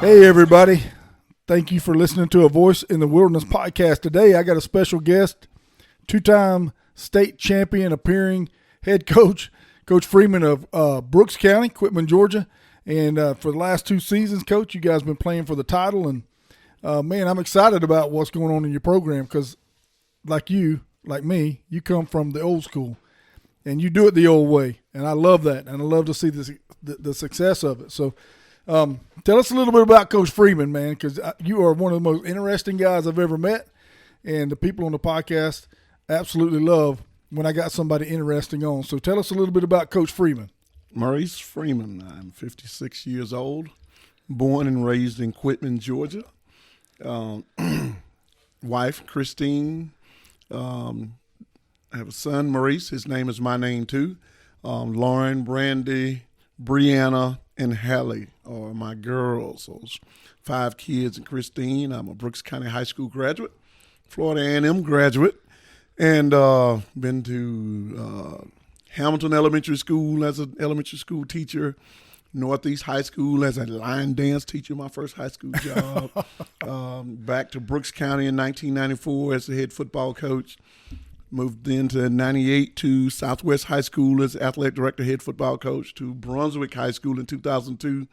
Hey, everybody. Thank you for listening to A Voice in the Wilderness podcast. Today, I got a special guest, two-time state champion appearing head coach, Coach Freeman of Brooks County, Quitman, Georgia. And for the last two seasons, Coach, you guys have been playing for the title. And, man, I'm excited about what's going on in your program because, like me, you come from the old school. And you do it the old way. And I love that. And I love to see the success of it. So, tell us a little bit about Coach Freeman, man, because you are one of the most interesting guys I've ever met, and the people on the podcast absolutely love when I got somebody interesting on. So tell us a little bit about Coach Freeman. Maurice Freeman. I'm 56 years old, born and raised in Quitman, Georgia. Wife, Christine. I have a son, Maurice. His name is my name, too. Lauren, Brandy, Brianna, and Hallie are my girls. Those 5 kids and Christine. I'm a Brooks County High School graduate, Florida A&M graduate, and been to Hamilton Elementary School as an elementary school teacher, Northeast High School as a line dance teacher, my first high school job, back to Brooks County in 1994 as the head football coach. Moved into 98 to Southwest High School as athletic director, head football coach, to Brunswick High School in 2002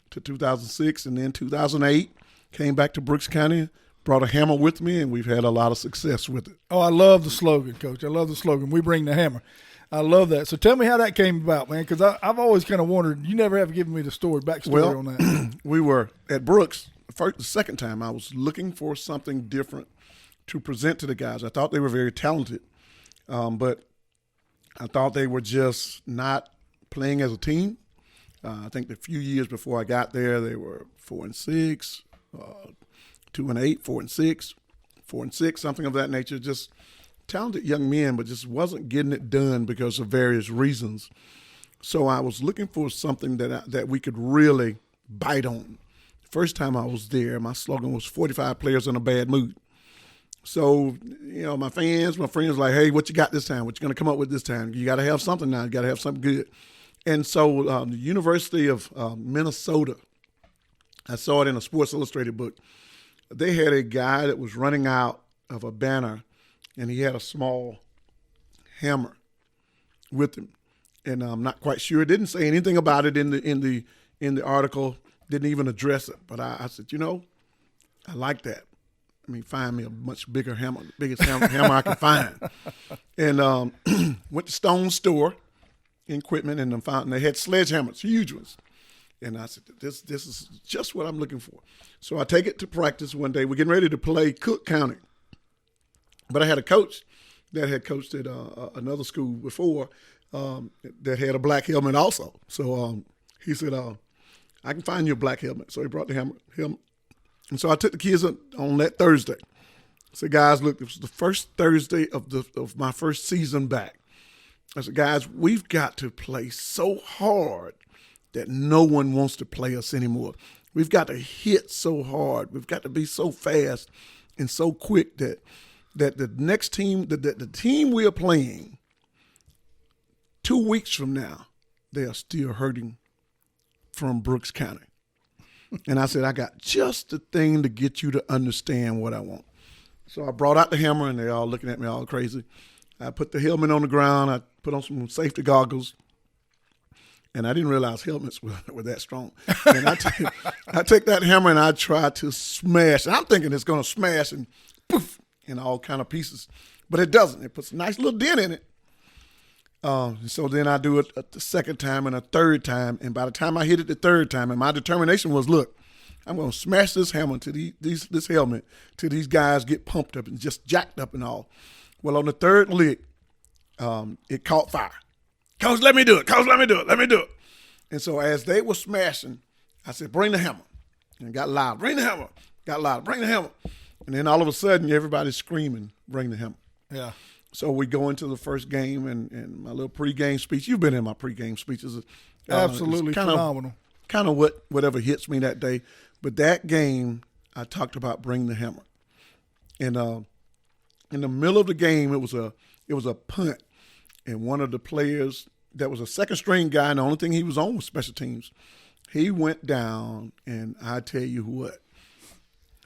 to 2006. And then 2008, came back to Brooks County, brought a hammer with me, and we've had a lot of success with it. Oh, I love the slogan, Coach. I love the slogan. We bring the hammer. I love that. So tell me how that came about, man, because I've always kind of wondered. You never have given me the backstory on that. We were at Brooks. The second time, I was looking for something different to present to the guys. I thought they were very talented, but I thought they were just not playing as a team. I think the few years before I got there, they were 4-6, 2-8, 4-6, 4-6, something of that nature. Just talented young men, but just wasn't getting it done because of various reasons. So I was looking for something that we could really bite on. The first time I was there, my slogan was 45 players in a bad mood. So, my friends were like, hey, what you got this time? What you going to come up with this time? You got to have something now. You got to have something good. And so the University of Minnesota, I saw it in a Sports Illustrated book. They had a guy that was running out of a banner, and he had a small hammer with him. And I'm not quite sure. It didn't say anything about it in the article. Didn't even address it. But I said, I like that. Find me a much bigger hammer, biggest hammer I can find. And went to Stone's store in Quitman, and they had sledgehammers, huge ones. And I said, this is just what I'm looking for. So I take it to practice one day. We're getting ready to play Cook County. But I had a coach that had coached at another school before that had a black helmet also. So he said, I can find you a black helmet. So he brought the helmet. And so I took the kids on that Thursday. I said, guys, look, it was the first Thursday of my first season back. I said, guys, we've got to play so hard that no one wants to play us anymore. We've got to hit so hard. We've got to be so fast and so quick that the next team, the team we are playing 2 weeks from now, they are still hurting from Brooks County. And I said, I got just the thing to get you to understand what I want. So I brought out the hammer, and they're all looking at me all crazy. I put the helmet on the ground. I put on some safety goggles. And I didn't realize helmets were that strong. And I take that hammer, and I try to smash. And I'm thinking it's going to smash and poof, in all kind of pieces. But it doesn't. It puts a nice little dent in it. So then I do it the second time and a third time. And by the time I hit it the third time, and my determination was, look, I'm going to smash this helmet to this helmet till these guys get pumped up and just jacked up and all. Well, on the third lick, it caught fire. Coach, let me do it. Coach, let me do it. Let me do it. And so as they were smashing, I said, bring the hammer. And it got loud. Bring the hammer. Got loud. Bring the hammer. And then all of a sudden, everybody's screaming, bring the hammer. Yeah. So we go into the first game, and my little pregame speech. You've been in my pregame speeches. Absolutely phenomenal. Kind of whatever hits me that day. But that game, I talked about bring the hammer. And in the middle of the game, it was a punt, and one of the players that was a second string guy, and the only thing he was on was special teams. He went down, and I tell you what,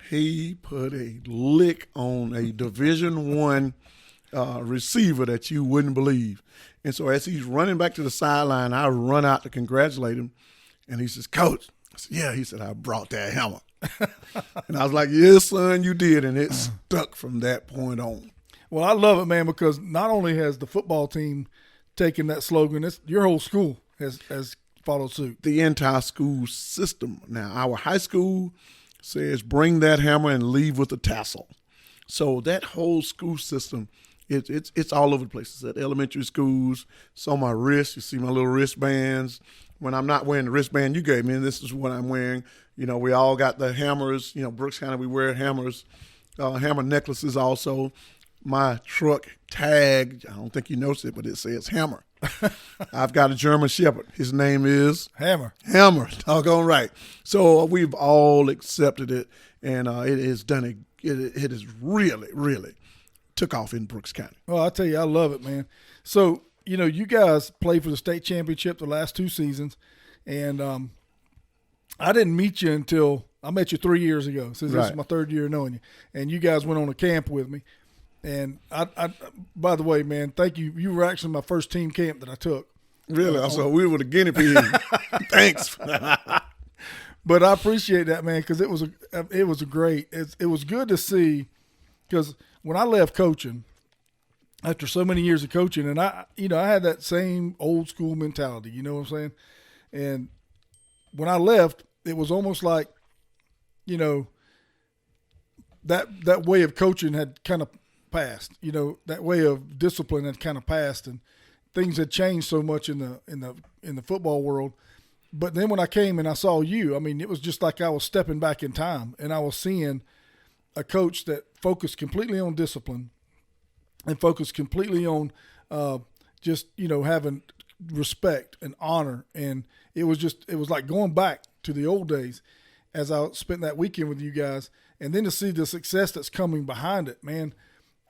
he put a lick on a Division I receiver that you wouldn't believe. And so as he's running back to the sideline, I run out to congratulate him, and he says, "Coach," I said, "Yeah." He said, "I brought that hammer." And I was like, "Yes, son, you did," and it stuck from that point on. Well, I love it, man, because not only has the football team taken that slogan, your whole school has followed suit. The entire school system. Now, our high school says, "Bring that hammer and leave with a tassel." So that whole school system, it's all over the place. It's at elementary schools. It's on my wrist. You see my little wristbands. When I'm not wearing the wristband you gave me, and this is what I'm wearing. We all got the hammers. Brooks County, we wear hammers, hammer necklaces also. My truck tag, I don't think you noticed it, but it says Hammer. I've got a German Shepherd. His name is Hammer. Doggone right. So we've all accepted it, and it has done it has really, really took off in Brooks County. Well, I tell you, I love it, man. So, you guys played for the state championship the last 2 seasons, and I didn't meet you until I met you 3 years ago. So this is my 3rd year knowing you, and you guys went on a camp with me. And I by the way, man, thank you. You were actually my first team camp that I took. Really? So we were the guinea pig. Thanks. But I appreciate that, man, because it was a great. It was good to see, because when I left coaching, after so many years of coaching, and I had that same old school mentality. You know what I'm saying? And when I left, it was almost like, that way of coaching had kind of passed. That way of discipline had kind of passed, and things had changed so much in the football world. But then when I came and I saw you, I mean, it was just like I was stepping back in time, and I was seeing a coach that focused completely on discipline and focused completely on just having respect and honor. And it was like going back to the old days as I spent that weekend with you guys, and then to see the success that's coming behind it, man.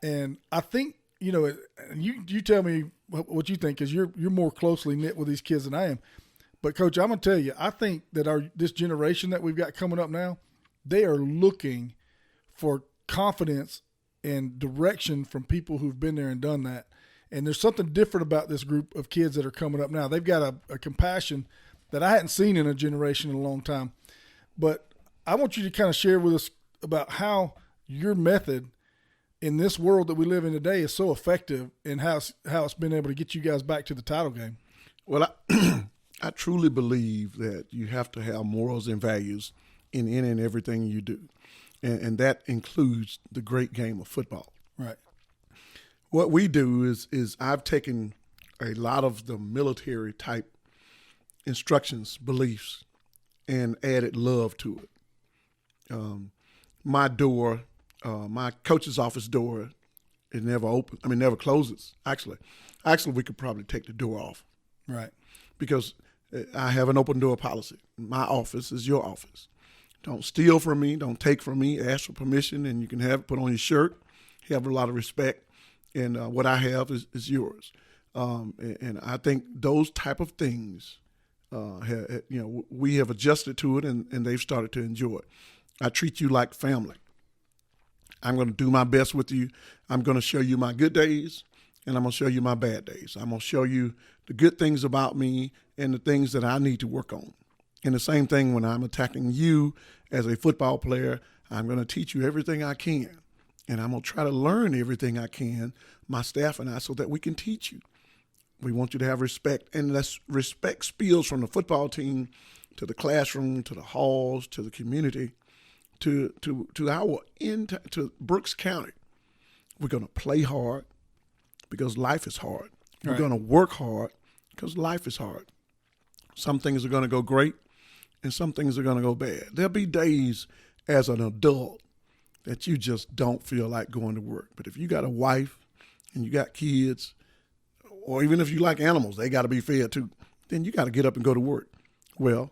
And I think, you tell me what you think, because you're more closely knit with these kids than I am. But, Coach, I'm going to tell you, I think that this generation that we've got coming up now, they are looking for confidence and direction from people who've been there and done that. And there's something different about this group of kids that are coming up now. They've got a compassion that I hadn't seen in a generation in a long time. But I want you to kind of share with us about how your method in this world that we live in today is so effective, and how it's been able to get you guys back to the title game. Well, I truly believe that you have to have morals and values in any and everything you do. And that includes the great game of football. Right. What we do is I've taken a lot of the military type instructions, beliefs, and added love to it. My door, my coach's office door, it never closes. Actually, we could probably take the door off. Right. Because I have an open door policy. My office is your office. Don't steal from me. Don't take from me. Ask for permission, and you can have it put on your shirt. You have a lot of respect, and what I have is yours. And I think those type of things, we have adjusted to it, and they've started to enjoy it. I treat you like family. I'm going to do my best with you. I'm going to show you my good days, and I'm going to show you my bad days. I'm going to show you the good things about me and the things that I need to work on. And the same thing when I'm attacking you as a football player, I'm going to teach you everything I can. And I'm going to try to learn everything I can, my staff and I, so that we can teach you. We want you to have respect. And that's respect spills from the football team to the classroom, to the halls, to the community, to Brooks County. We're going to play hard because life is hard. We're going to work hard because life is hard. Some things are going to go great, and some things are going to go bad. There'll be days as an adult that you just don't feel like going to work. But if you got a wife and you got kids, or even if you like animals, they got to be fed too, then you got to get up and go to work. Well,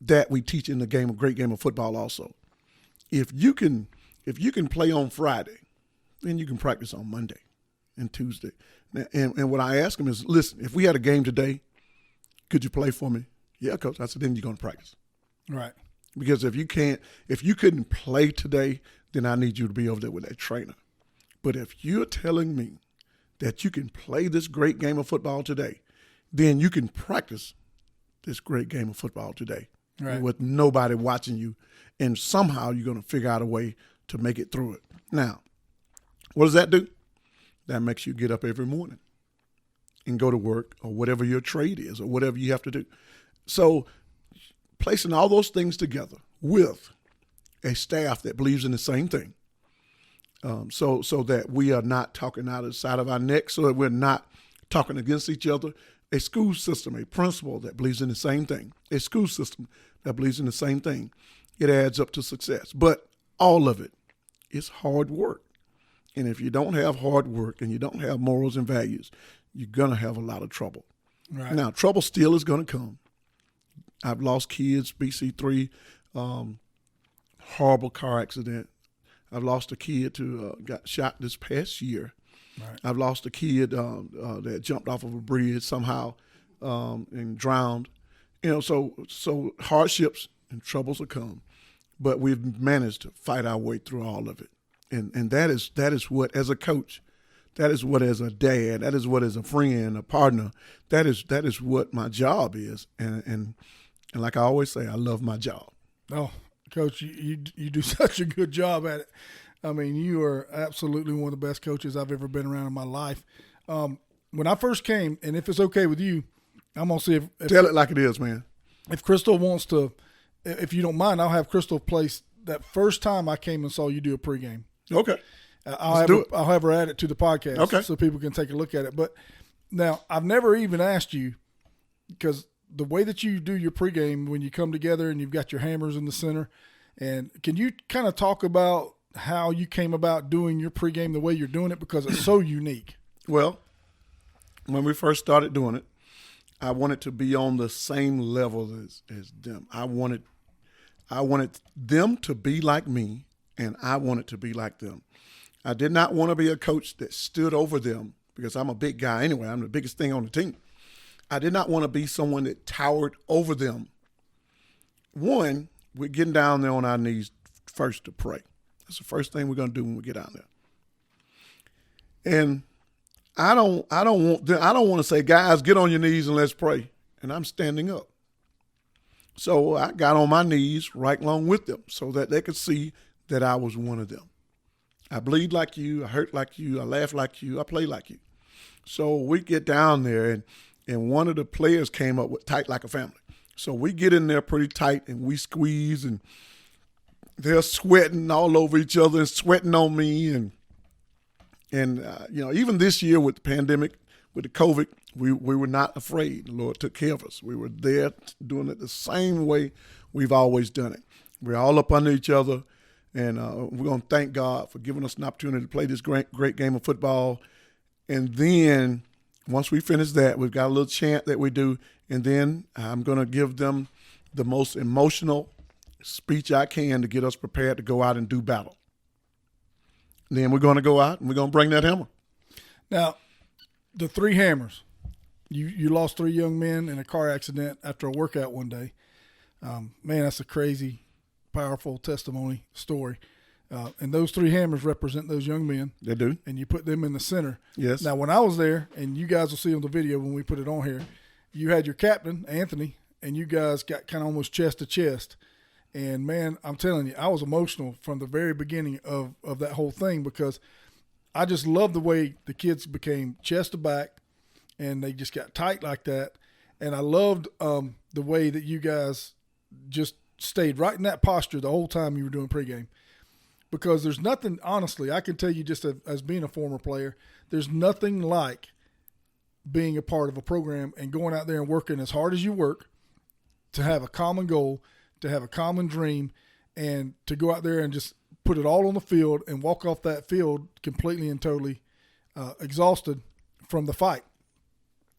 that we teach in the great game of football also. If you can play on Friday, then you can practice on Monday and Tuesday. And what I ask them is, listen, if we had a game today, could you play for me? Yeah, coach. I said, then you're going to practice. Right. Because if you couldn't play today, then I need you to be over there with that trainer. But if you're telling me that you can play this great game of football today, then you can practice this great game of football today with nobody watching you, and somehow you're going to figure out a way to make it through it. Now, what does that do? That makes you get up every morning and go to work or whatever your trade is or whatever you have to do. So placing all those things together with a staff that believes in the same thing, so that we are not talking out of the side of our neck, so that we're not talking against each other. A school system, a principal that believes in the same thing, a school system that believes in the same thing, it adds up to success. But all of it is hard work. And if you don't have hard work and you don't have morals and values, you're going to have a lot of trouble. Right. Now, trouble still is going to come. I've lost kids, BC3, horrible car accident. I've lost a kid who got shot this past year. Right. I've lost a kid that jumped off of a bridge somehow and drowned. So hardships and troubles will come, but we've managed to fight our way through all of it. And that is what, as a coach, that is what, as a dad, that is what, as a friend, a partner, that is what my job is. And like I always say, I love my job. Oh, Coach, you do such a good job at it. I mean, you are absolutely one of the best coaches I've ever been around in my life. When I first came, and if it's okay with you, I'm going to see if tell it like it is, man. If Crystal wants to, if you don't mind, I'll have Crystal place that first time I came and saw you do a pregame. Okay. I'll have her add it to the podcast, okay, so people can take a look at it. But now, I've never even asked you, because the way that you do your pregame when you come together and you've got your hammers in the center, and can you kind of talk about how you came about doing your pregame the way you're doing it, because it's so unique? Well, when we first started doing it, I wanted to be on the same level as them. I wanted them to be like me, and I wanted to be like them. I did not want to be a coach that stood over them, because I'm a big guy anyway. I'm the biggest thing on the team. I did not want to be someone that towered over them. One, we're getting down there on our knees first to pray. That's the first thing we're going to do when we get down there. And I don't want to say, guys, get on your knees and let's pray. And I'm standing up. So I got on my knees right along with them so that they could see that I was one of them. I bleed like you, I hurt like you, I laugh like you, I play like you. So we get down there, and one of the players came up with tight like a family. So we get in there pretty tight, and we squeeze, and they're sweating all over each other and sweating on me. And even this year with the pandemic, with the COVID, we were not afraid. The Lord took care of us. We were there doing it the same way we've always done it. We're all up under each other, and we're going to thank God for giving us an opportunity to play this great game of football. And then once we finish that, we've got a little chant that we do, and then I'm going to give them the most emotional speech I can to get us prepared to go out and do battle. And then we're going to go out and we're going to bring that hammer. Now, the 3 hammers, you lost 3 young men in a car accident after a workout one day. Man, that's a crazy, powerful testimony story. And those 3 hammers represent those young men. They do. And you put them in the center. Yes. Now, when I was there, and you guys will see on the video when we put it on here, you had your captain, Anthony, and you guys got kind of almost chest to chest. And, man, I'm telling you, I was emotional from the very beginning of that whole thing, because I just love the way the kids became chest to back, and they just got tight like that. And I loved the way that you guys just stayed right in that posture the whole time you were doing pregame. Because there's nothing, honestly, I can tell you just as being a former player, there's nothing like being a part of a program and going out there and working as hard as you work to have a common goal, to have a common dream, and to go out there and just put it all on the field and walk off that field completely and totally exhausted from the fight.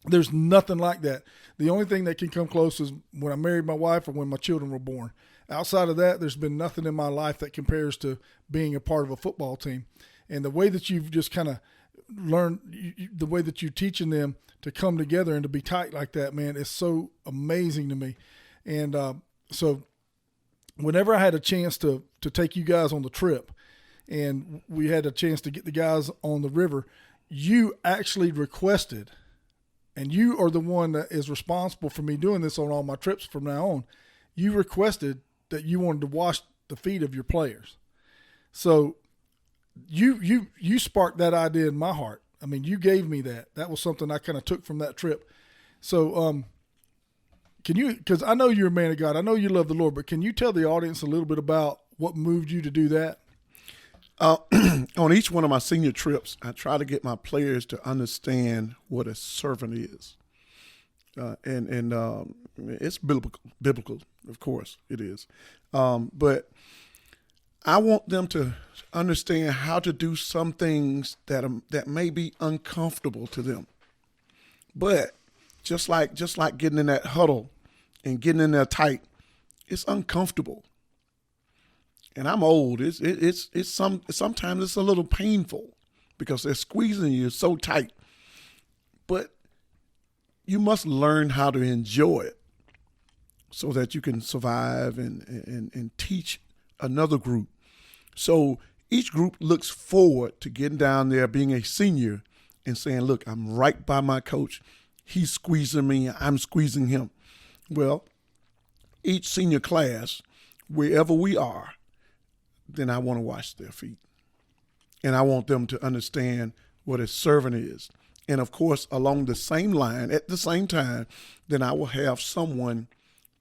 There's nothing like that. The only thing that can come close is when I married my wife or when my children were born. Outside of that, there's been nothing in my life that compares to being a part of a football team. And the way that you've just kind of the way that you're teaching them to come together and to be tight like that, man, is so amazing to me. And so whenever I had a chance to take you guys on the trip and we had a chance to get the guys on the river, you actually requested, and you are the one that is responsible for me doing this on all my trips from now on. You requested that you wanted to wash the feet of your players. So you sparked that idea in my heart. I mean, you gave me that. That was something I kind of took from that trip. So can you, because I know you're a man of God, I know you love the Lord, but can you tell the audience a little bit about what moved you to do that? On each one of my senior trips, I try to get my players to understand what a servant is. And it's biblical, of course it is. But I want them to understand how to do some things that may be uncomfortable to them. But just like getting in that huddle and getting in there tight, it's uncomfortable. And I'm old. Sometimes it's a little painful because they're squeezing you so tight. But you must learn how to enjoy it so that you can survive and teach another group. So each group looks forward to getting down there, being a senior, and saying, look, I'm right by my coach. He's squeezing me. I'm squeezing him. Well, each senior class, wherever we are, then I want to wash their feet. And I want them to understand what a servant is. And, of course, along the same line, at the same time, then I will have someone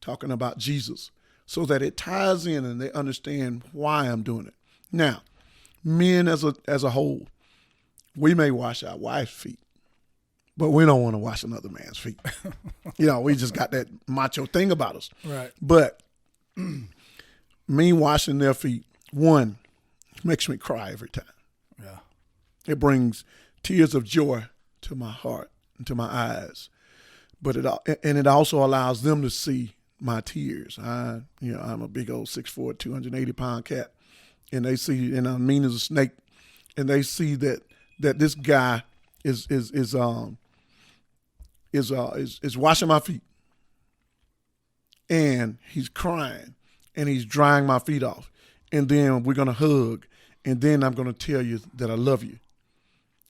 talking about Jesus so that it ties in and they understand why I'm doing it. Now, men as a whole, we may wash our wife's feet, but we don't want to wash another man's feet. We just got that macho thing about us. Right. But me washing their feet, one, makes me cry every time. Yeah. It brings tears of joy to my heart and to my eyes. But it also allows them to see my tears. I'm a big old 6'4", 280-pound cat, and they see, and I'm mean as a snake, and they see that this guy is washing my feet, and he's crying, and he's drying my feet off, and then we're gonna hug, and then I'm gonna tell you that I love you,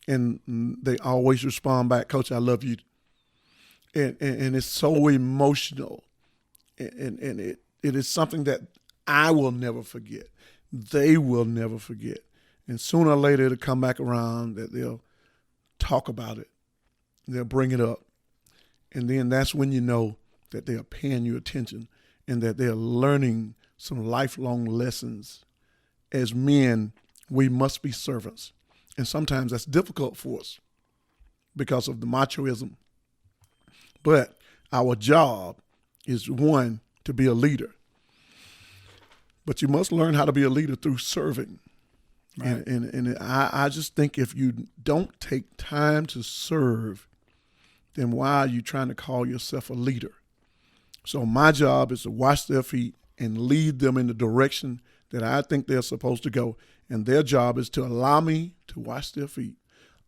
and they always respond back, Coach, I love you, and it's so emotional, and it is something that I will never forget. They will never forget, and sooner or later it'll come back around that they'll talk about it, they'll bring it up, and then that's when you know that they are paying you attention and that they're learning some lifelong lessons. As men, we must be servants. And sometimes that's difficult for us because of the machoism. But our job is, one, to be a leader. But you must learn how to be a leader through serving. Right. And I just think if you don't take time to serve, then why are you trying to call yourself a leader? So my job is to wash their feet and lead them in the direction that I think they're supposed to go. And their job is to allow me to wash their feet,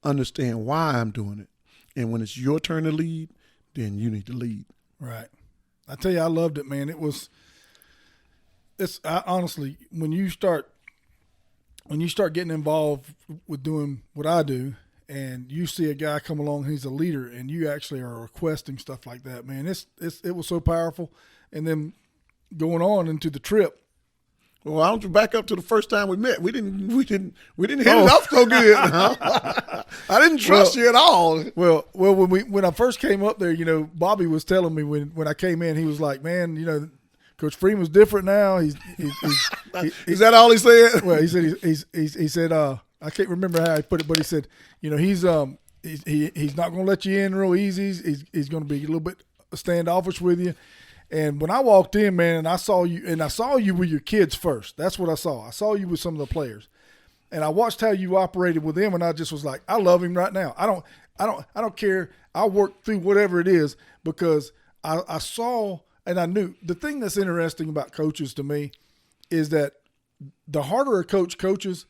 understand why I'm doing it. And when it's your turn to lead, then you need to lead. Right. I tell you, I loved it, man. Honestly, when you start getting involved with doing what I do, and you see a guy come along, he's a leader, and you actually are requesting stuff like that, man. It was so powerful. And then going on into the trip. Well, why don't you back up to the first time we met? We didn't hit it up so good. I didn't trust you at all. Well, when I first came up there, Bobby was telling me when I came in, he was like, man, Coach Freeman's different now. Is that all he said? Well, he said he said I can't remember how he put it, but he said, he's not going to let you in real easy. He's going to be a little bit standoffish with you. And when I walked in, man, and I saw you with your kids first. That's what I saw. I saw you with some of the players, and I watched how you operated with them, and I just was like, I love him right now. I don't care. I'll work through whatever it is because I saw and I knew. The thing that's interesting about coaches to me is that the harder a coach coaches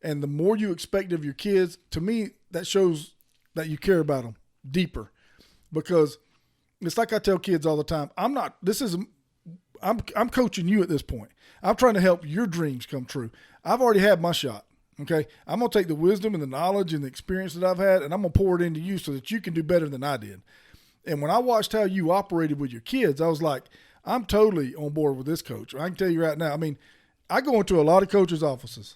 and the more you expect of your kids, to me, that shows that you care about them deeper, because it's like I tell kids all the time. I'm coaching you at this point. I'm trying to help your dreams come true. I've already had my shot. Okay. I'm going to take the wisdom and the knowledge and the experience that I've had, and I'm going to pour it into you so that you can do better than I did. And when I watched how you operated with your kids, I was like, I'm totally on board with this coach. I can tell you right now, I mean, I go into a lot of coaches' offices.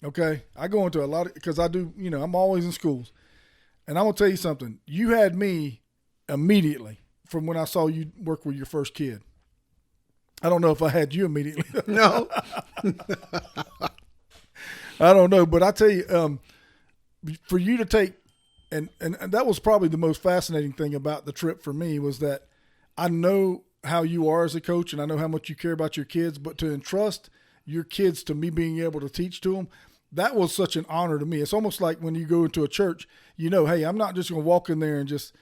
Okay. I go into a lot because I do, I'm always in schools. And I'm going to tell you something. You had me immediately from when I saw you work with your first kid. I don't know if I had you immediately. No. I don't know. But I tell you, for you to take, and that was probably the most fascinating thing about the trip for me, was that I know how you are as a coach and I know how much you care about your kids, but to entrust your kids to me being able to teach to them, that was such an honor to me. It's almost like when you go into a church, hey, I'm not just going to walk in there and just,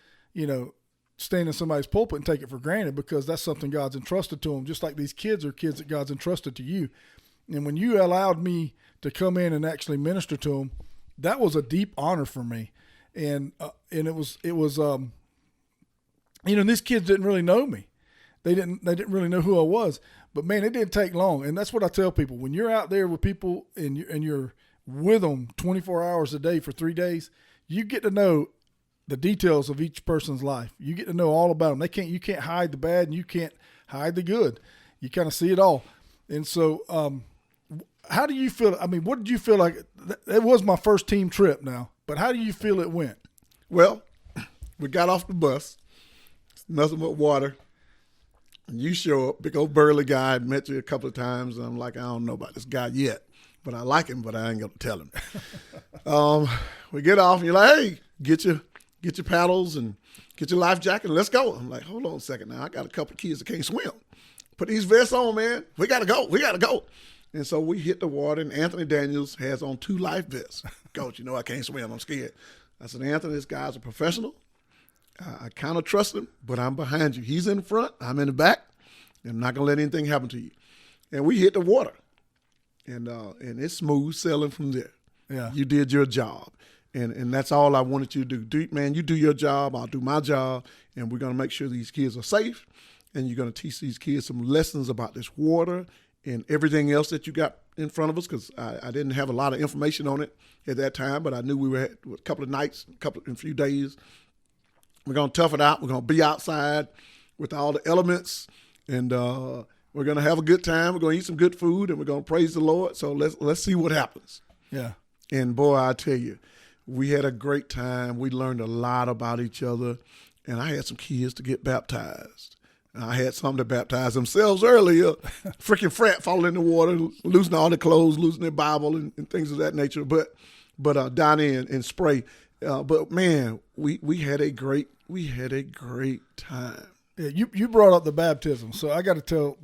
stand in somebody's pulpit and take it for granted, because that's something God's entrusted to them, just like these kids are kids that God's entrusted to you. And when you allowed me to come in and actually minister to them, that was a deep honor for me. And it was these kids didn't really know me. They didn't really know who I was. But man, it didn't take long. And that's what I tell people. When you're out there with people and you're with them 24 hours a day for 3 days, you get to know the details of each person's life. You get to know all about them. You can't hide the bad and you can't hide the good. You kind of see it all. And so, how do you feel? I mean, what did you feel like? It was my first team trip now, but how do you feel it went? Well, we got off the bus. It's nothing but water. And you show up, big old burly guy. I'd met you a couple of times, and I'm like, I don't know about this guy yet, but I like him, but I ain't going to tell him. We get off, and you're like, hey, get your paddles and get your life jacket, and let's go. I'm like, hold on a second now. I got a couple of kids that can't swim. Put these vests on, man. We got to go. And so we hit the water, and Anthony Daniels has on 2 life vests. Coach, I can't swim. I'm scared. I said, Anthony, this guy's a professional. I kind of trust him, but I'm behind you. He's in front. I'm in the back. I'm not going to let anything happen to you. And we hit the water, and it's smooth sailing from there. Yeah. You did your job. And that's all I wanted you to do. You do your job, I'll do my job, and we're going to make sure these kids are safe, and you're going to teach these kids some lessons about this water and everything else that you got in front of us, because I didn't have a lot of information on it at that time, but I knew we were a couple of nights, a few days. We're going to tough it out. We're going to be outside with all the elements, and we're going to have a good time. We're going to eat some good food, and we're going to praise the Lord. So let's see what happens. Yeah. And boy, I tell you, we had a great time. We learned a lot about each other, and I had some kids to get baptized. I had some to baptize themselves earlier. Freaking frat falling in the water, losing all their clothes, losing their Bible, and things of that nature. But down in Spray. But man, we had a great time. Yeah, you brought up the baptism, so I got to tell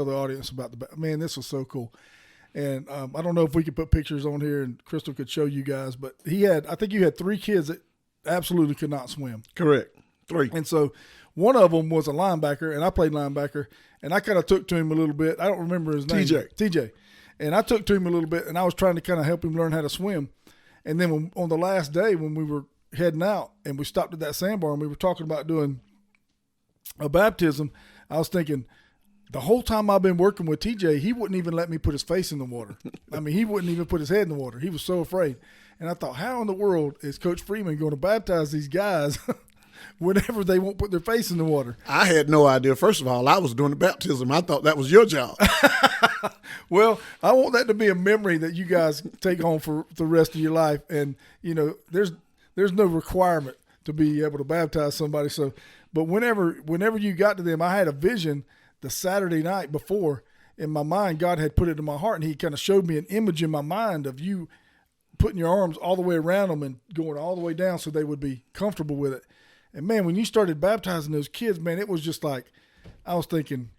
the audience about man. This was so cool. And I don't know if we could put pictures on here and Crystal could show you guys, but I think you had 3 kids that absolutely could not swim. Correct. 3. And so one of them was a linebacker, and I played linebacker, and I kind of took to him a little bit. I don't remember his name. TJ. And I took to him a little bit, and I was trying to kind of help him learn how to swim. And then on the last day when we were heading out and we stopped at that sandbar and we were talking about doing a baptism, I was thinking, the whole time I've been working with TJ, he wouldn't even let me put his face in the water. I mean, he wouldn't even put his head in the water. He was so afraid. And I thought, how in the world is Coach Freeman going to baptize these guys whenever they won't put their face in the water? I had no idea. First of all, I was doing the baptism. I thought that was your job. Well, I want that to be a memory that you guys take home for the rest of your life. And, there's no requirement to be able to baptize somebody. So, but whenever you got to them, I had a vision the Saturday night before in my mind. God had put it in my heart, and he kind of showed me an image in my mind of you putting your arms all the way around them and going all the way down so they would be comfortable with it. And man, when you started baptizing those kids, man, it was just like, I was thinking,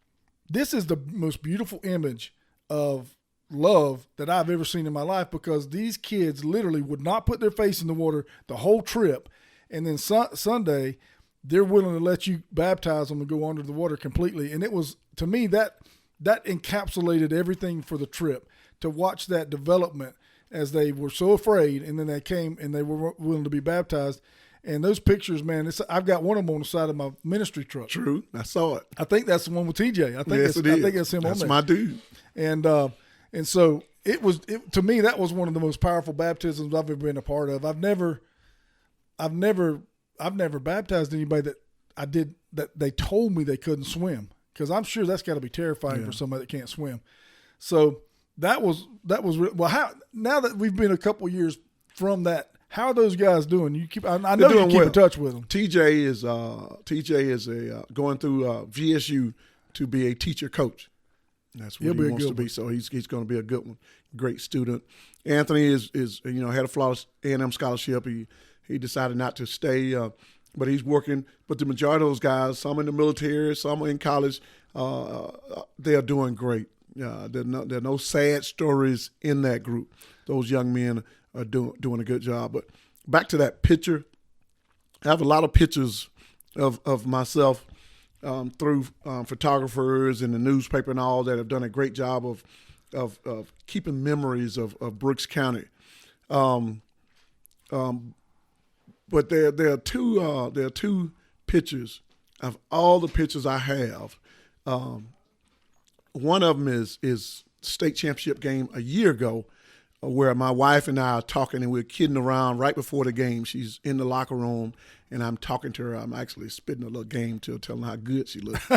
this is the most beautiful image of love that I've ever seen in my life, because these kids literally would not put their face in the water the whole trip. And then Sunday, they're willing to let you baptize them and go under the water completely. And it was, to me, that encapsulated everything for the trip, to watch that development as they were so afraid, and then they came and they were willing to be baptized. And those pictures, man, I've got one of them on the side of my ministry truck. True, I saw it. I think that's the one with TJ. I think Yes, it is. I think that's him That's on there. my dude. And so to me, that was one of the most powerful baptisms I've ever been a part of. I've never baptized anybody that they told me they couldn't swim, because I'm sure that's got to be terrifying for somebody that can't swim. So that was well. How now that we've been a couple years from that, how are those guys doing? I know you keep in touch with them. TJ is going through VSU to be a teacher coach. That's what he wants to be. So he's going to be a good one. Great student. Anthony is had a flawless A&M scholarship. He decided not to stay, but he's working. But the majority of those guys, some in the military, some in college, they are doing great. There are no sad stories in that group. Those young men are doing a good job. But back to that picture, I have a lot of pictures of myself through photographers in the newspaper and all that have done a great job of keeping memories of Brooks County. But there are two pictures of all the pictures I have. One of them is state championship game a year ago, where my wife and I are talking and we're kidding around right before the game. She's in the locker room and I'm talking to her. I'm actually spitting a little game to her, telling her how good she looks.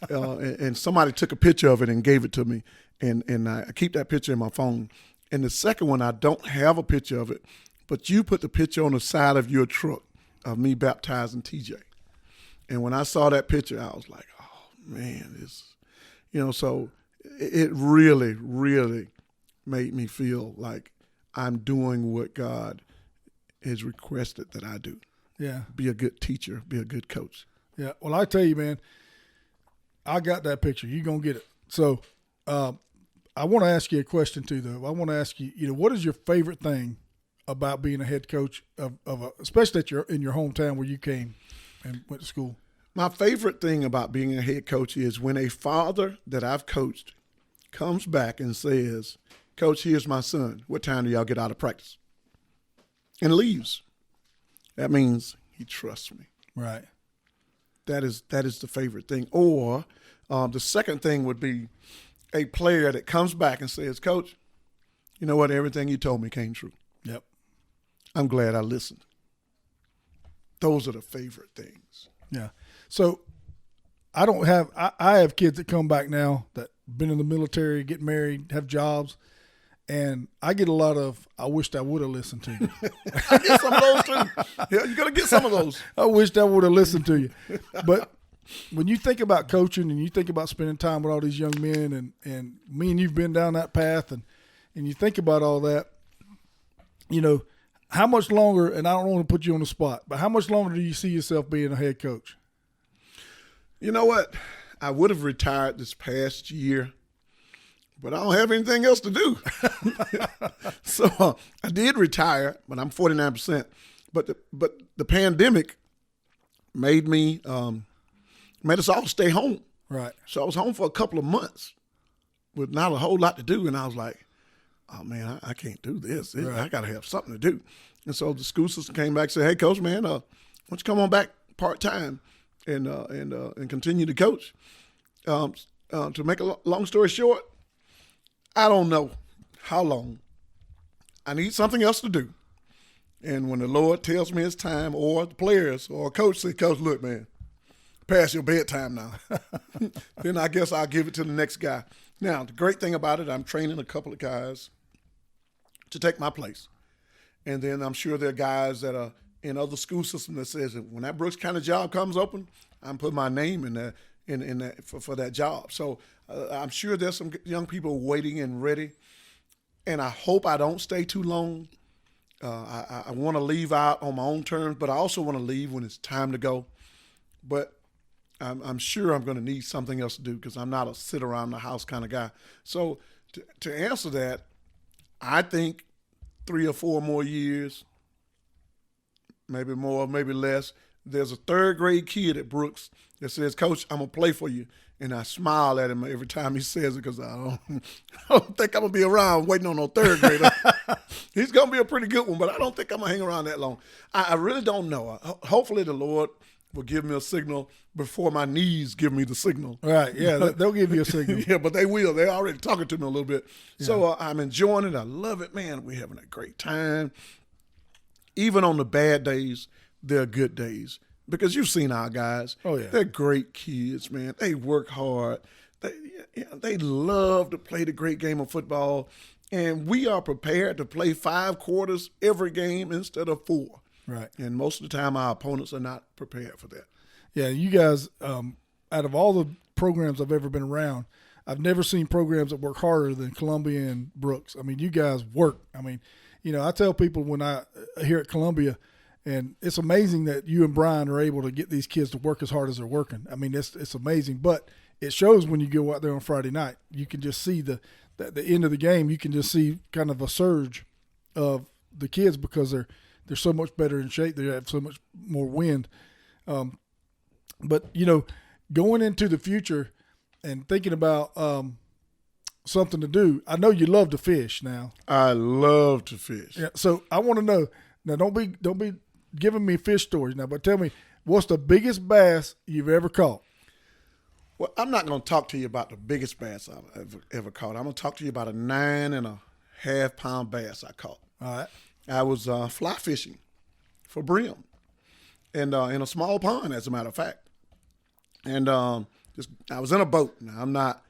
And somebody took a picture of it and gave it to me, and I keep that picture in my phone. And the second one, I don't have a picture of it, but you put the picture on the side of your truck of me baptizing TJ. And when I saw that picture, I was like, oh man, so it really, really made me feel like I'm doing what God has requested that I do. Yeah. Be a good teacher, be a good coach. Yeah. Well, I tell you, man, I got that picture. You're going to get it. So I want to ask you a question too, though. I want to ask you, what is your favorite thing about being a head coach especially in your hometown where you came and went to school? My favorite thing about being a head coach is when a father that I've coached comes back and says, Coach, here's my son. What time do y'all get out of practice? And leaves. That means he trusts me. Right. That is the favorite thing. Or the second thing would be a player that comes back and says, Coach, you know what? Everything you told me came true. Yep. I'm glad I listened. Those are the favorite things. Yeah. So I have kids that come back now that been in the military, get married, have jobs. And I get a lot of, I wished I would have listened to you. I get some of those too. Yeah, you're going to get some of those. I wished I would have listened to you. But when you think about coaching and you think about spending time with all these young men and me and you've been down that path and you think about all that, how much longer, and I don't want to put you on the spot, but how much longer do you see yourself being a head coach? You know what? I would have retired this past year, but I don't have anything else to do. So I did retire, but I'm 49%. But the pandemic made us all stay home. Right. So I was home for a couple of months with not a whole lot to do, and I was like, oh man, I can't do this. Right. I got to have something to do. And so the school system came back and said, hey, Coach, man, why don't you come on back part-time and continue to coach? To make a long story short, I don't know how long. I need something else to do. And when the Lord tells me it's time, or the players or a coach say, Coach, look, man, past your bedtime now, then I guess I'll give it to the next guy. Now, the great thing about it, I'm training a couple of guys to take my place. And then I'm sure there are guys that are in other school systems that says that when that Brooks County job comes open, I'm putting my name in there for that job. So I'm sure there's some young people waiting and ready. And I hope I don't stay too long. I want to leave out on my own terms, but I also want to leave when it's time to go. But I'm sure I'm going to need something else to do because I'm not a sit around the house kind of guy. So to answer that, I think 3 or 4 more years, maybe more, maybe less, there's a third grade kid at Brooks that says, "Coach, I'm going to play for you." And I smile at him every time he says it because I don't think I'm going to be around waiting on no third grader. He's going to be a pretty good one, but I don't think I'm going to hang around that long. I really don't know. Hopefully the Lord will give me a signal before my knees give me the signal. Right, yeah, they'll give you a signal. Yeah, but they will. They're already talking to me a little bit. Yeah. So I'm enjoying it. I love it, man. We're having a great time. Even on the bad days, they're good days. Because you've seen our guys. Oh, yeah. They're great kids, man. They work hard. They love to play the great game of football. And we are prepared to play 5 quarters every game instead of 4. Right. And most of the time, our opponents are not prepared for that. Yeah, you guys, out of all the programs I've ever been around, I've never seen programs that work harder than Columbia and Brooks. I mean, you guys work. I mean, I tell people when I here at Columbia, and it's amazing that you and Brian are able to get these kids to work as hard as they're working. I mean, it's amazing. But it shows when you go out there on Friday night. You can just see the end of the game. You can just see kind of a surge of the kids because they're so much better in shape. They have so much more wind. But, going into the future and thinking about something to do, I know you love to fish now. I love to fish. Yeah. So I want to know, now don't be giving me fish stories now, but tell me, what's the biggest bass you've ever caught? Well, I'm not going to talk to you about the biggest bass I've ever caught. I'm going to talk to you about a 9.5 pound bass I caught. All right. I was fly fishing for brim, and in a small pond, as a matter of fact. And I was in a boat. Now, I'm not.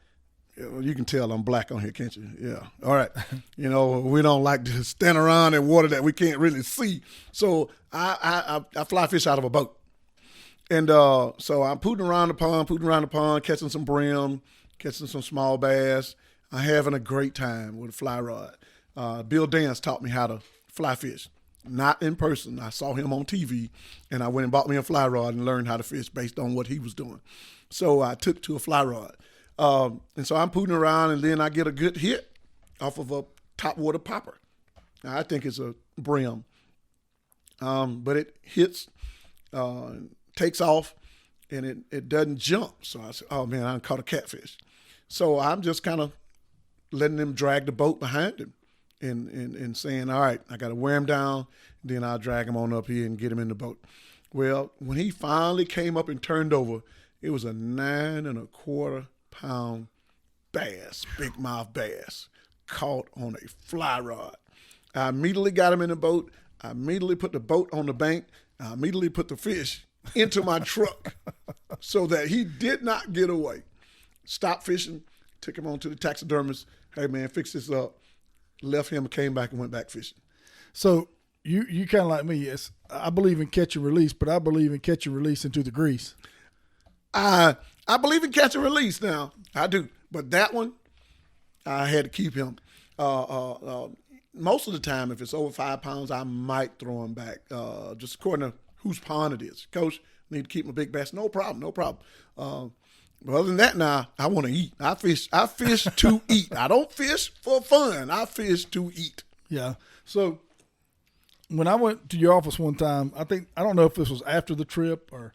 You can tell I'm black on here, can't you? Yeah. All right. We don't like to stand around in water that we can't really see. So I fly fish out of a boat. And so I'm putting around the pond, catching some brim, catching some small bass. I'm having a great time with a fly rod. Bill Dance taught me how to fly fish. Not in person. I saw him on TV, and I went and bought me a fly rod and learned how to fish based on what he was doing. So I took to a fly rod. And so I'm putting around, and then I get a good hit off of a topwater popper. Now, I think it's a brim. But it hits, takes off, and it doesn't jump. So I said, oh, man, I caught a catfish. So I'm just kind of letting them drag the boat behind him and saying, all right, I got to wear him down, then I'll drag him on up here and get him in the boat. Well, when he finally came up and turned over, it was a 9.25 pound bass, big mouth bass, caught on a fly rod. I immediately got him in the boat. I immediately put the boat on the bank. I immediately put the fish into my truck so that he did not get away. Stopped fishing, took him on to the taxidermist. Hey, man, fix this up. Left him, came back, and went back fishing. So you kind of like me. Yes, I believe in catch and release, but I believe in catch and release into the grease. I believe in catch and release now. I do. But that one, I had to keep him. Most of the time, if it's over 5 pounds, I might throw him back, just according to whose pond it is. Coach, need to keep my big bass. No problem. But other than that, now, I want to eat. I fish to eat. I don't fish for fun. I fish to eat. Yeah. So when I went to your office one time, I don't know if this was after the trip or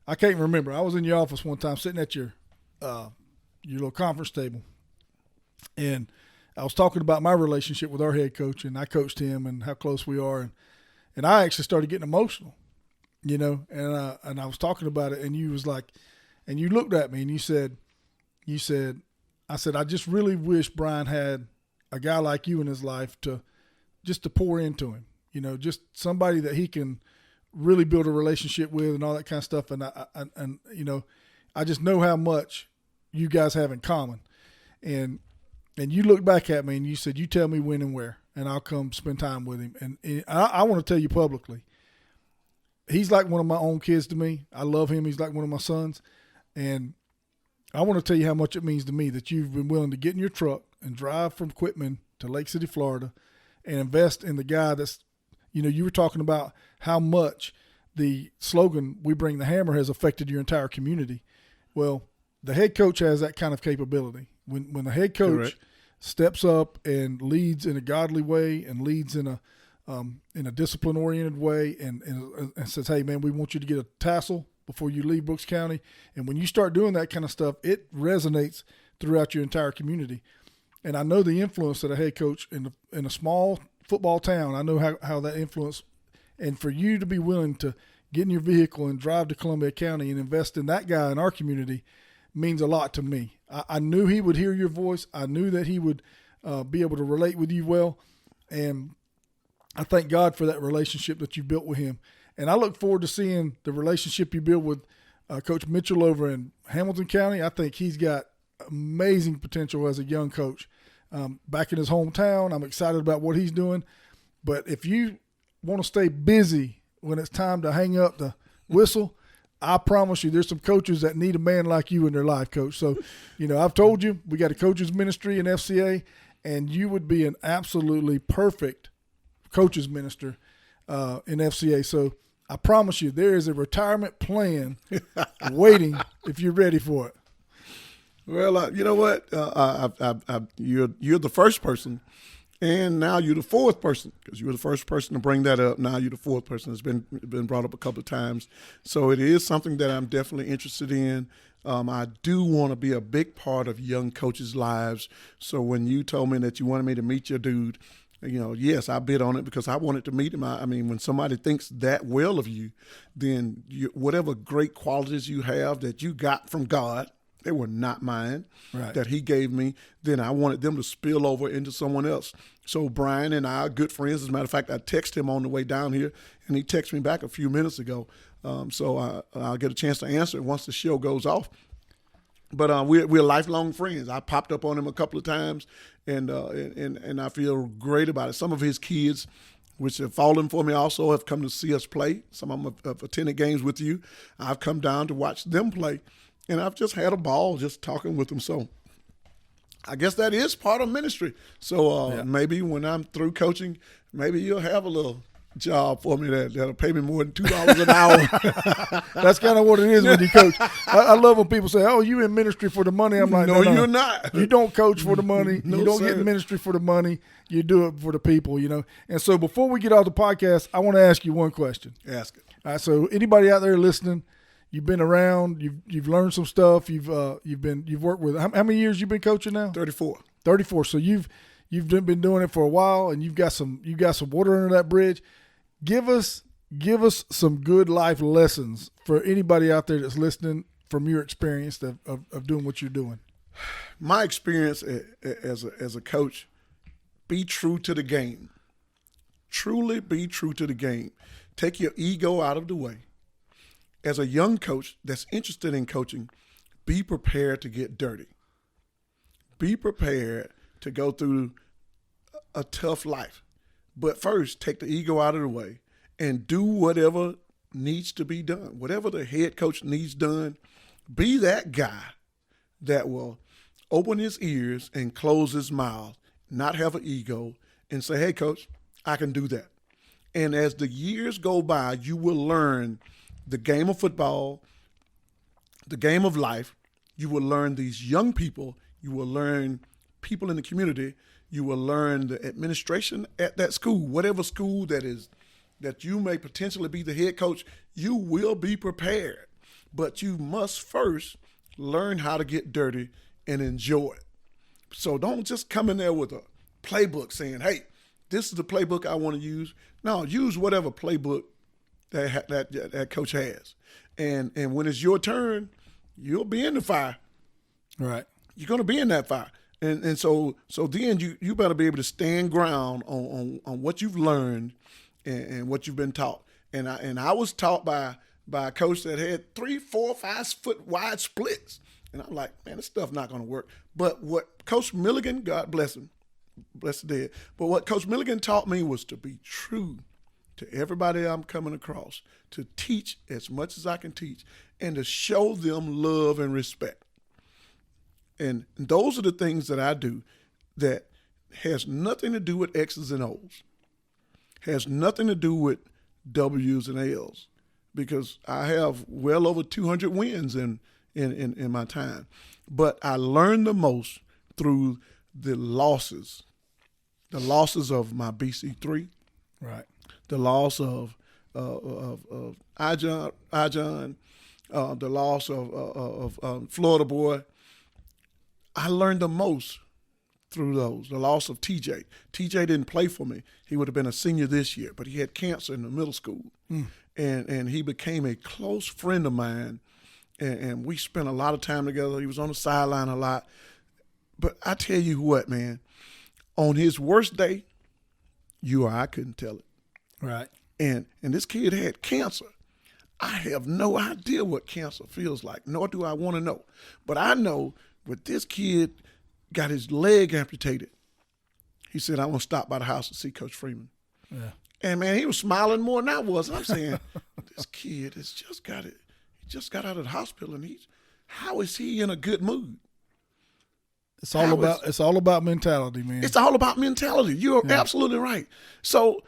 I can't remember. I was in your office one time sitting at your little conference table, and I was talking about my relationship with our head coach, and I coached him and how close we are, and I actually started getting emotional, and I was talking about it, and you was like, and you looked at me and you said, I said, I just really wish Brian had a guy like you in his life to pour into him, just somebody that he can really build a relationship with and all that kind of stuff. And I just know how much you guys have in common. And you looked back at me and you said, you tell me when and where, and I'll come spend time with him. And I want to tell you publicly, he's like one of my own kids to me. I love him. He's like one of my sons. And I want to tell you how much it means to me that you've been willing to get in your truck and drive from Quitman to Lake City, Florida, and invest in the guy that's, you were talking about how much the slogan, "We Bring the Hammer," has affected your entire community. Well, the head coach has that kind of capability. When the head coach Correct. steps up and leads in a godly way and leads in in a discipline-oriented way and says, hey, man, we want you to get a tassel before you leave Brooks County. And when you start doing that kind of stuff, it resonates throughout your entire community. And I know the influence that a head coach in a small football town, I know how that influence. And for you to be willing to get in your vehicle and drive to Columbia County and invest in that guy in our community means a lot to me. I knew he would hear your voice. I knew that he would be able to relate with you well. And I thank God for that relationship that you built with him. And I look forward to seeing the relationship you build with Coach Mitchell over in Hamilton County. I think he's got amazing potential as a young coach. Back in his hometown, I'm excited about what he's doing. But if you want to stay busy when it's time to hang up the whistle, I promise you there's some coaches that need a man like you in their life, Coach. So, I've told you we got a coaches ministry in FCA, and you would be an absolutely perfect coaches minister in FCA. So I promise you there is a retirement plan waiting if you're ready for it. Well, you know what? You're the first person, and now you're the fourth person, because you were the first person to bring that up. Now you're the fourth person. It's been brought up a couple of times. So it is something that I'm definitely interested in. I do want to be a big part of young coaches' lives. So when you told me that you wanted me to meet your dude, yes, I bid on it because I wanted to meet him. I mean, when somebody thinks that well of you, then whatever great qualities you have that you got from God, they were not mine, right, that he gave me, then I wanted them to spill over into someone else. So Brian and I are good friends. As a matter of fact, I texted him on the way down here, and he texted me back a few minutes ago. So I'll get a chance to answer it once the show goes off. But we're lifelong friends. I popped up on him a couple of times, and I feel great about it. Some of his kids, which have fallen for me also, have come to see us play. Some of them have attended games with you. I've come down to watch them play. And I've just had a ball just talking with them. So I guess that is part of ministry. So maybe when I'm through coaching, maybe you'll have a little job for me that'll pay me more than $2 an hour. That's kind of what it is when you coach. I love when people say, oh, you in ministry for the money. I'm like, no, you're not. You don't coach for the money. No, you don't sir. get in ministry for the money. You do it for the people, And so before we get off the podcast, I want to ask you one question. Ask it. All right, so anybody out there listening, you've been around, you've learned some stuff, you've worked with. How many years you been coaching now? 34. 34. So you've been doing it for a while, and you've got some water under that bridge. Give us some good life lessons for anybody out there that's listening from your experience of doing what you're doing. My experience as a coach, be true to the game. Truly be true to the game. Take your ego out of the way. As a young coach that's interested in coaching, be prepared to get dirty. Be prepared to go through a tough life. But first, take the ego out of the way and do whatever needs to be done. Whatever the head coach needs done, be that guy that will open his ears and close his mouth, not have an ego, and say, hey, coach, I can do that. And as the years go by, you will learn the game of football, the game of life. You will learn these young people. You will learn people in the community. You will learn the administration at that school, whatever school that you may potentially be the head coach. You will be prepared, but you must first learn how to get dirty and enjoy it. So don't just come in there with a playbook saying, hey, this is the playbook I want to use. No, use whatever playbook that coach has. And when it's your turn, you'll be in the fire. Right. You're going to be in that fire. And so then you better be able to stand ground on what you've learned and what you've been taught. And I was taught by a coach that had 3, 4, 5 foot wide splits. And I'm like, man, this stuff's not going to work. But what Coach Milligan, God bless him, bless the dead, but what Coach Milligan taught me was to be true to everybody I'm coming across, to teach as much as I can teach, and to show them love and respect. And those are the things that I do that has nothing to do with X's and O's, has nothing to do with W's and L's, because I have well over 200 wins in my time. But I learned the most through the losses of my BC3, Right. The loss of Ijon, the loss of Florida boy. I learned the most through those. The loss of TJ. TJ didn't play for me. He would have been a senior this year, but he had cancer in the middle school. And he became a close friend of mine, and we spent a lot of time together. He was on the sideline a lot. But I tell you what, man, on his worst day, you or I couldn't tell it. Right. And this kid had cancer. I have no idea what cancer feels like, nor do I want to know. But I know when this kid got his leg amputated, he said, "I want to stop by the house and see Coach Freeman." Yeah. And, man, he was smiling more than I was. I'm saying, this kid has just got it. He just got out of the hospital, and how is he in a good mood? It's all about mentality, man. It's all about mentality. You're absolutely right. So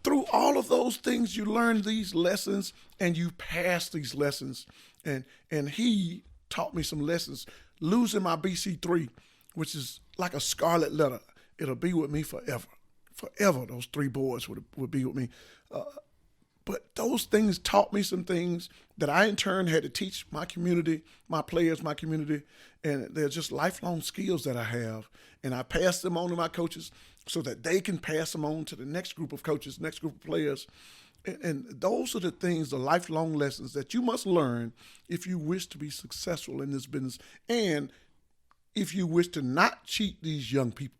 through all of those things, you learn these lessons and you pass these lessons. And he taught me some lessons. Losing my BC3, which is like a scarlet letter, it'll be with me forever. Forever, those 3 boys would be with me. But those things taught me some things that I, in turn, had to teach my community, my players, my community. And they're just lifelong skills that I have. And I pass them on to my coaches so that they can pass them on to the next group of coaches, next group of players. And those are the things, the lifelong lessons that you must learn if you wish to be successful in this business and if you wish to not cheat these young people.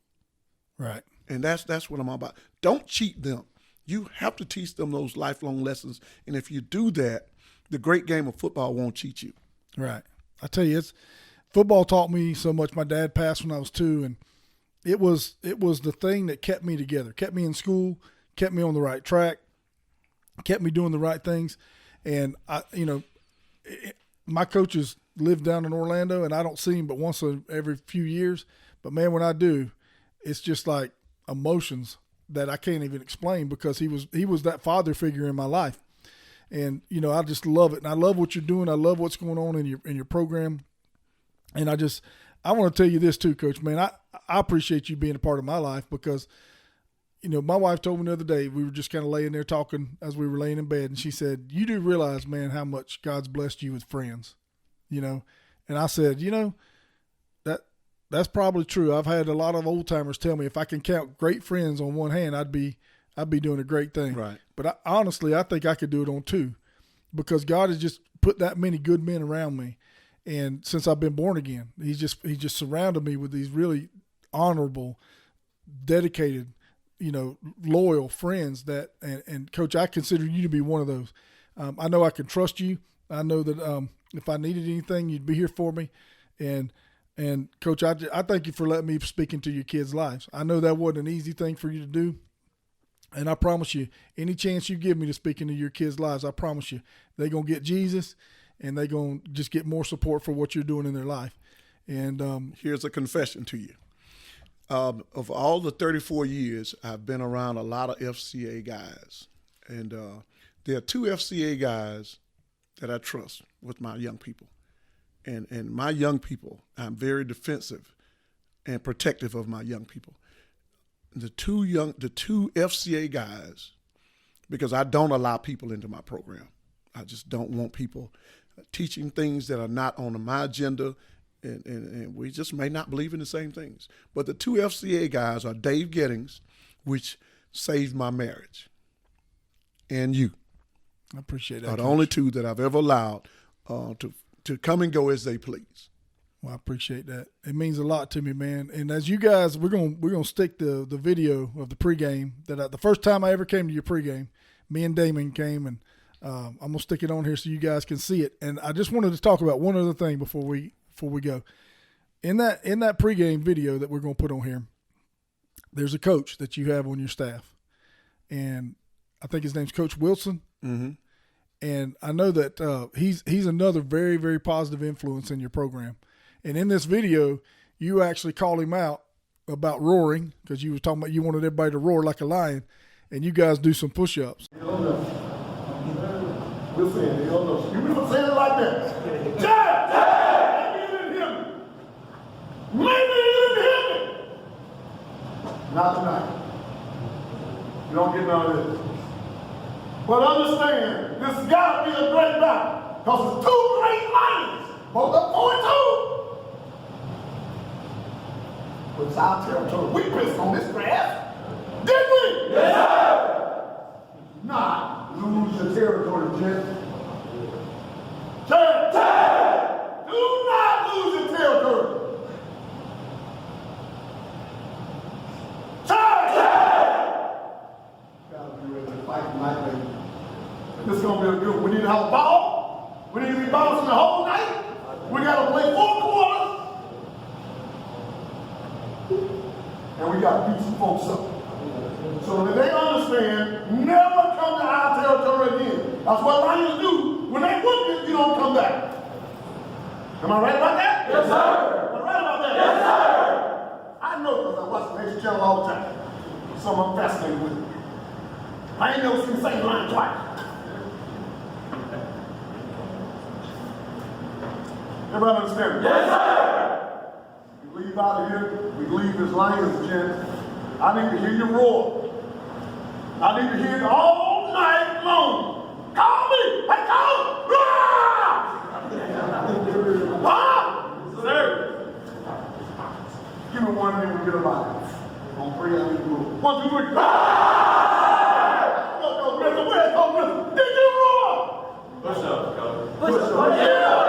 Right. And that's what I'm all about. Don't cheat them. You have to teach them those lifelong lessons. And if you do that, the great game of football won't cheat you. Right. I tell you, football taught me so much. My dad passed when I was 2, and it was the thing that kept me together, kept me in school, kept me on the right track, kept me doing the right things. And my coaches live down in Orlando, and I don't see him but once every few years. But man, when I do, it's just like emotions that I can't even explain because he was that father figure in my life. And, I just love it. And I love what you're doing. I love what's going on in your program. And I want to tell you this too, Coach, man, I appreciate you being a part of my life because, my wife told me the other day, we were just kind of laying there talking as we were laying in bed. And she said, "You do realize, man, how much God's blessed you with friends, And I said, that's probably true. I've had a lot of old timers tell me if I can count great friends on one hand, I'd be doing a great thing. Right. But honestly, I think I could do it on 2 because God has just put that many good men around me. And since I've been born again, he just surrounded me with these really honorable, dedicated, loyal friends and Coach, I consider you to be one of those. I know I can trust you. I know that if I needed anything, you'd be here for me. And Coach, I thank you for letting me speak into your kids' lives. I know that wasn't an easy thing for you to do. And I promise you, any chance you give me to speak into your kids' lives, I promise you, they're going to get Jesus and they're going to just get more support for what you're doing in their life. And here's a confession to you. Of all the 34 years, I've been around a lot of FCA guys. And there are 2 FCA guys that I trust with my young people. And my young people, I'm very defensive and protective of my young people. The two FCA guys, because I don't allow people into my program. I just don't want people teaching things that are not on my agenda, and we just may not believe in the same things. But the 2 FCA guys are Dave Gettings, which saved my marriage, and you. I appreciate that. Are the only 2 that I've ever allowed to come and go as they please. Well, I appreciate that. It means a lot to me, man. And as you guys, we're gonna stick the video of the pregame that the first time I ever came to your pregame, me and Damon came, and I'm gonna stick it on here so you guys can see it. And I just wanted to talk about one other thing before we go. In that pregame video that we're gonna put on here, there's a coach that you have on your staff, and I think his name's Coach Wilson. Mm-hmm. And I know that he's another very, very positive influence in your program. And in this video, you actually call him out about roaring because you were talking about you wanted everybody to roar like a lion, and you guys do some push-ups. We'll say it. They don't know. You will say it like that. Dad! Maybe you didn't hear me. Maybe you didn't hear me. Not tonight. You don't get none of this. But understand, this has got to be a great battle. Because it's two great lions, both up 4-2. But it's our territory. We pissed on this grass. Did we? Yes, sir. Not lose your territory, Jet. Jet! Do not lose your territory. This is going to be a good one. We need to have a ball. We need to be bouncing the whole night. We got to play 4 quarters. And we got to beat some folks up. So that they understand, never come to our territory again. That's what Lions do. When they whoop you, you don't come back. Am I right about that? Yes, sir. Am I right about that? Yes, sir. I know because I watch the Nation Channel all the time. So I'm fascinated with it. I ain't never seen the same line twice. Everybody understand? Yes, sir! We leave out of here, we leave as Lions, Jen. I need to hear you roar. I need to hear it all night long. Call me! Hey, call! Huh? Sir! Give me one and then we get a line. On 3, I need to go. 1, 2, 3. Where's Coach Wilson? Did you roar? Push up, Coach. Push up. Yeah!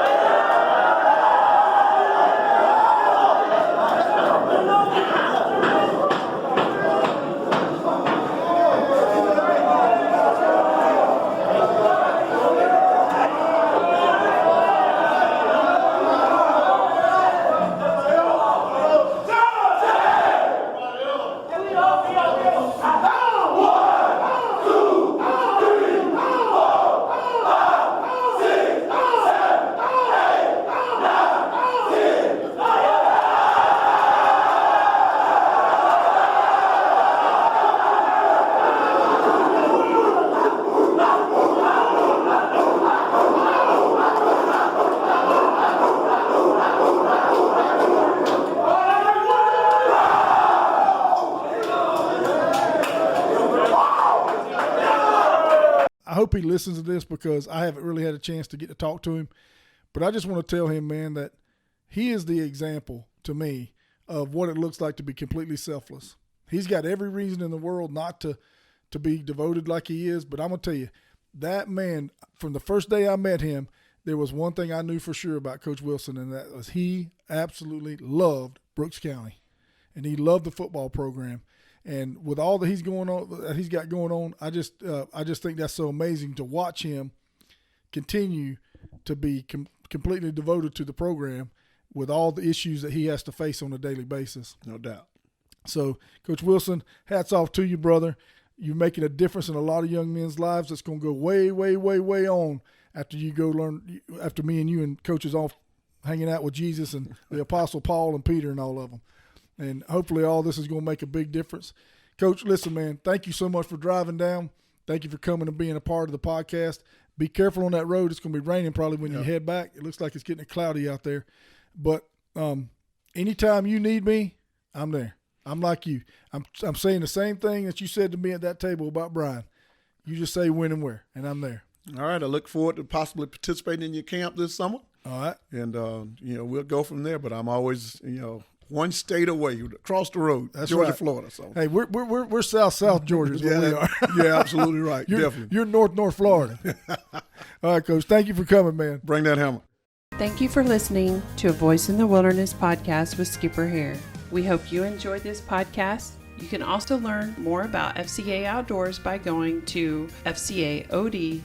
I hope he listens to this because I haven't really had a chance to get to talk to him. But I just want to tell him, man, that he is the example to me of what it looks like to be completely selfless. He's got every reason in the world not to be devoted like he is. But I'm going to tell you, that man, from the first day I met him, there was one thing I knew for sure about Coach Wilson, and that was he absolutely loved Brooks County. And he loved the football program. And with all that he's got going on, I just think that's so amazing to watch him continue to be completely devoted to the program with all the issues that he has to face on a daily basis. No doubt. So, Coach Wilson, hats off to you, brother. You're making a difference in a lot of young men's lives. That's going to go way, way, way, way on after you go learn. After me and you and coaches off hanging out with Jesus and the Apostle Paul and Peter and all of them. And hopefully all this is going to make a big difference. Coach, listen, man, thank you so much for driving down. Thank you for coming and being a part of the podcast. Be careful on that road. It's going to be raining probably when you head back. It looks like it's getting cloudy out there. But anytime you need me, I'm there. I'm like you. I'm saying the same thing that you said to me at that table about Brian. You just say when and where, and I'm there. All right. I look forward to possibly participating in your camp this summer. All right. And, we'll go from there. But I'm always, one state away, across the road, That's Georgia, right. Florida. So hey, we're South Georgia is where we are. Yeah, absolutely right. Definitely. You're North Florida. All right, Coach. Thank you for coming, man. Bring that hammer. Thank you for listening to A Voice in the Wilderness podcast with Skipper Hare. We hope you enjoyed this podcast. You can also learn more about FCA Outdoors by going to fcaod.org.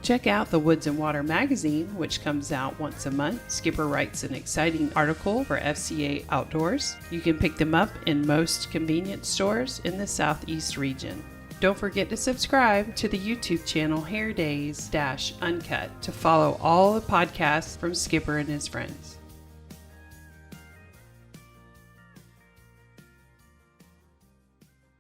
Check out the Woods and Water magazine, which comes out once a month. Skipper writes an exciting article for FCA Outdoors. You can pick them up in most convenience stores in the Southeast region. Don't forget to subscribe to the YouTube channel Hare Days-Uncut to follow all the podcasts from Skipper and his friends.